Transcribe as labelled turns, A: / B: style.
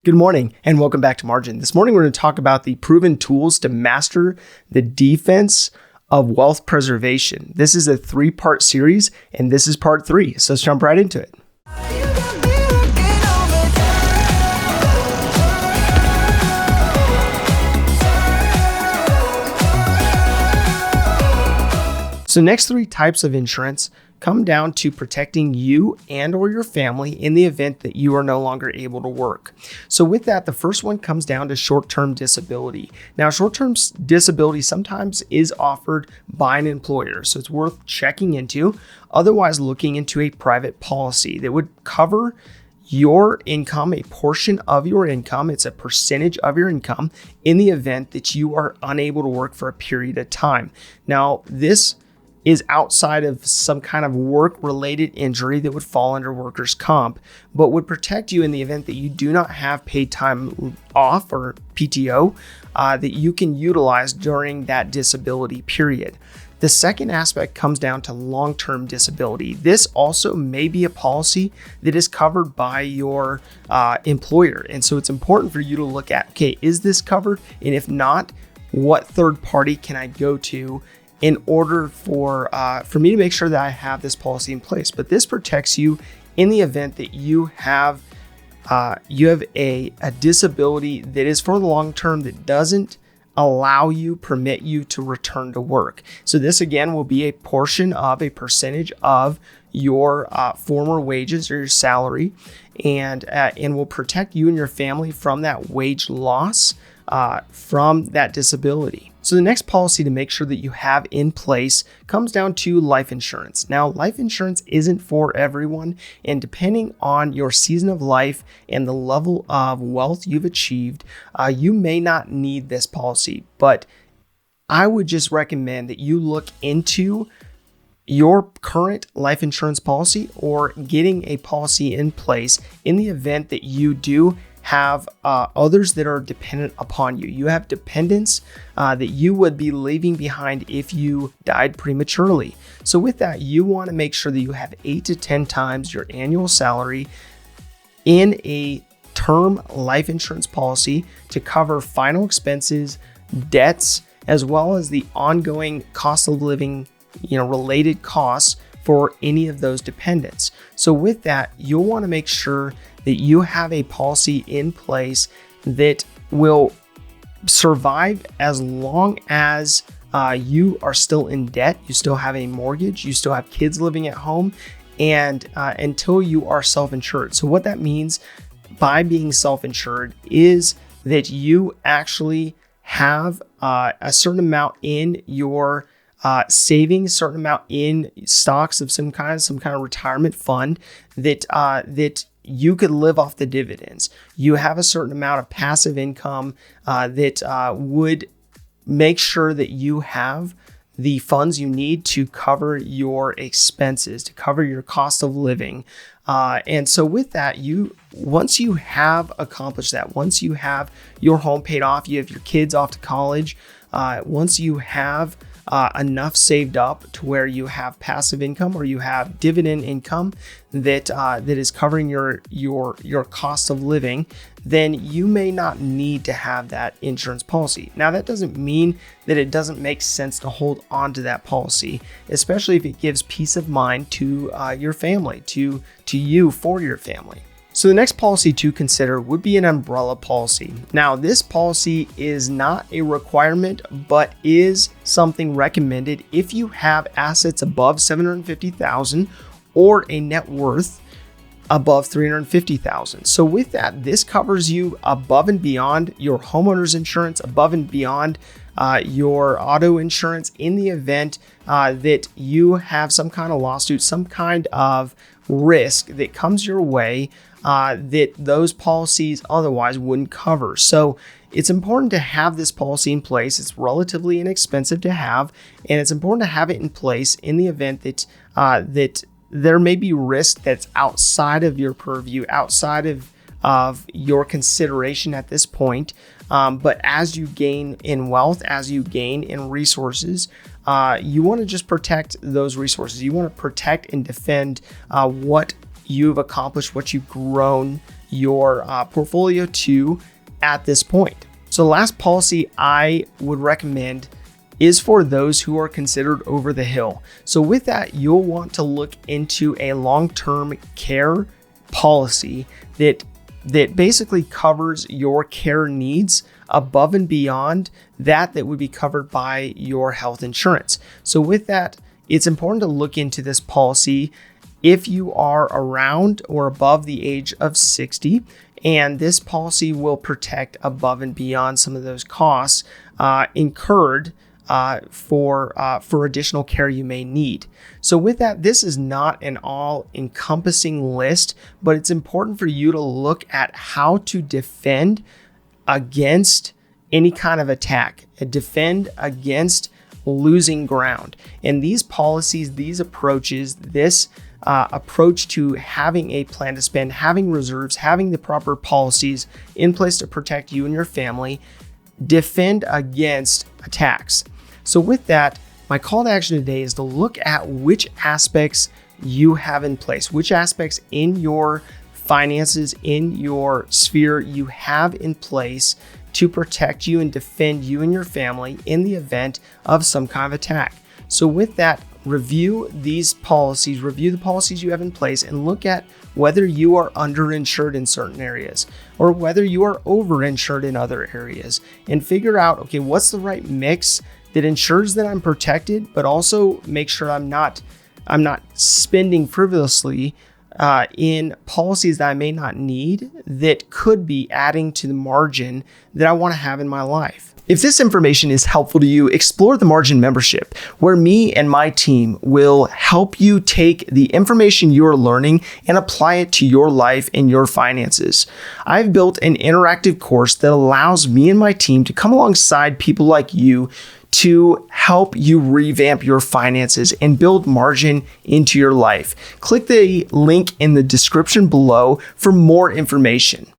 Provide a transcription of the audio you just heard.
A: Good morning and welcome back to Margin. This morning we're going to talk about the proven tools to master the defense of wealth preservation. This is a 3-part series and this is part 3. So let's jump right into it. So next 3 types of insurance come down to protecting you and or your family in the event that you are no longer able to work. So with that, the first one comes down to short-term disability. Now, short-term disability sometimes is offered by an employer, so it's worth checking into. Otherwise, looking into a private policy that would cover your income, a portion of your income. It's a percentage of your income in the event that you are unable to work for a period of time. Now, this is outside of some kind of work-related injury that would fall under workers' comp, but would protect you in the event that you do not have paid time off or PTO that you can utilize during that disability period. The second aspect comes down to long-term disability. This also may be a policy that is covered by your employer. And so it's important for you to look at, okay, is this covered? And if not, what third party can I go to in order for me to make sure that I have this policy in place? But this protects you in the event that you have a disability that is for the long term that doesn't permit you to return to work. So this again will be a portion of a percentage of your former wages or your salary, and will protect you and your family from that wage loss from that disability. So the next policy to make sure that you have in place comes down to life insurance. Now, life insurance isn't for everyone, and depending on your season of life and the level of wealth you've achieved, you may not need this policy. But I would just recommend that you look into your current life insurance policy or getting a policy in place in the event that you do have others that are dependent upon you. You have dependents that you would be leaving behind if you died prematurely. So with that, you want to make sure that you have 8 to 10 times your annual salary in a term life insurance policy to cover final expenses, debts, as well as the ongoing cost of living, related costs for any of those dependents. So with that, you'll want to make sure that you have a policy in place that will survive as long as you are still in debt, you still have a mortgage, you still have kids living at home, and until you are self-insured. So what that means by being self-insured is that you actually have a certain amount in your savings, certain amount in stocks of some kind of retirement fund that you could live off the dividends. You have a certain amount of passive income that would make sure that you have the funds you need to cover your expenses, to cover your cost of living. And so with that, once you have accomplished that, once you have your home paid off, you have your kids off to college, once you have enough saved up to where you have passive income or you have dividend income that is covering your cost of living, then you may not need to have that insurance policy. Now, that doesn't mean that it doesn't make sense to hold on to that policy, especially if it gives peace of mind to your family, to you for your family. So the next policy to consider would be an umbrella policy. Now, this policy is not a requirement, but is something recommended if you have assets above $750,000 or a net worth above $350,000. So with that, this covers you above and beyond your homeowner's insurance, above and beyond your auto insurance in the event that you have some kind of lawsuit, some kind of risk that comes your way that those policies otherwise wouldn't cover. So it's important to have this policy in place. It's relatively inexpensive to have, and it's important to have it in place in the event that that there may be risk that's outside of your purview, outside of your consideration at this point. But as you gain in wealth, as you gain in resources, you want to just protect those resources. You want to protect and defend what you've accomplished, what you've grown your portfolio to at this point. So the last policy I would recommend is for those who are considered over the hill. So with that, you'll want to look into a long-term care policy that basically covers your care needs above and beyond that would be covered by your health insurance. So with that, it's important to look into this policy if you are around or above the age of 60, and this policy will protect above and beyond some of those costs incurred for additional care you may need. So with that, this is not an all-encompassing list, but it's important for you to look at how to defend against any kind of attack, defend against losing ground. And these policies, these approaches, this approach to having a plan to spend, having reserves, having the proper policies in place to protect you and your family, defend against attacks. So with that, my call to action today is to look at which aspects you have in place, which aspects in your finances, in your sphere you have in place to protect you and defend you and your family in the event of some kind of attack. So with that, review these policies, review the policies you have in place, and look at whether you are underinsured in certain areas or whether you are overinsured in other areas, and figure out, okay, what's the right mix that ensures that I'm protected, but also make sure I'm not spending frivolously in policies that I may not need that could be adding to the margin that I want to have in my life. If this information is helpful to you, explore the Margin membership, where me and my team will help you take the information you're learning and apply it to your life and your finances. I've built an interactive course that allows me and my team to come alongside people like you to help you revamp your finances and build margin into your life. Click the link in the description below for more information.